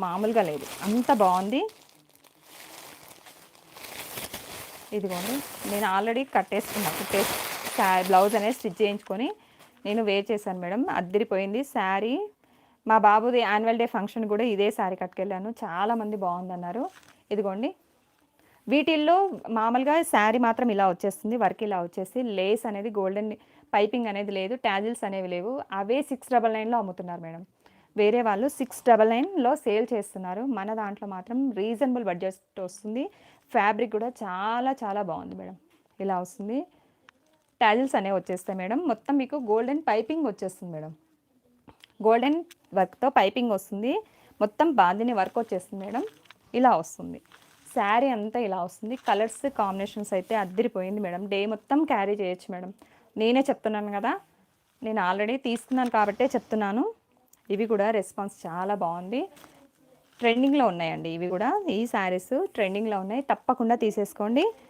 మామూలుగా లేదు, అంత బాగుంది. ఇదిగోండి, నేను ఆల్రెడీ బ్లౌజ్ అనేది స్టిచ్ చేయించుకొని నేను వేర్ చేశాను మేడం. అద్దరిపోయింది శారీ. మా బాబుది యాన్యువల్ డే ఫంక్షన్ కూడా ఇదే శారీ కట్టుకెళ్ళాను, చాలామంది బాగుందన్నారు. ఇదిగోండి, వీటిల్లో మామూలుగా శారీ మాత్రం ఇలా వచ్చేస్తుంది, వర్క్ ఇలా వచ్చేసి లేస్ అనేది గోల్డెన్ పైపింగ్ అనేది లేదు, ట్యాజిల్స్ అనేవి లేవు. అవే 699లో అమ్ముతున్నారు మేడం. వేరే వాళ్ళు 699లో సేల్ చేస్తున్నారు. మన దాంట్లో మాత్రం రీజనబుల్ బడ్జెట్ వస్తుంది. ఫ్యాబ్రిక్ కూడా చాలా చాలా బాగుంది మేడం. ఇలా వస్తుంది, ట్యాజిల్స్ అనేవి వచ్చేస్తాయి మేడం. మొత్తం మీకు గోల్డెన్ పైపింగ్ వచ్చేస్తుంది మేడం. గోల్డెన్ వర్క్తో పైపింగ్ వస్తుంది, మొత్తం బాందిని వర్క్ వచ్చేస్తుంది మేడం. ఇలా వస్తుంది శారీ అంతా, ఇలా వస్తుంది. కలర్స్ కాంబినేషన్స్ అయితే అద్దరిపోయింది మేడం. డే మొత్తం క్యారీ చేయొచ్చు మేడం. నేనే చెప్తున్నాను కదా, నేను ఆల్రెడీ తీసుకున్నాను కాబట్టే చెప్తున్నాను. ఇవి కూడా రెస్పాన్స్ చాలా బాగుంది. ట్రెండింగ్లో ఉన్నాయండి ఇవి కూడా, ఈ శారీస్ ట్రెండింగ్లో ఉన్నాయి, తప్పకుండా తీసేసుకోండి.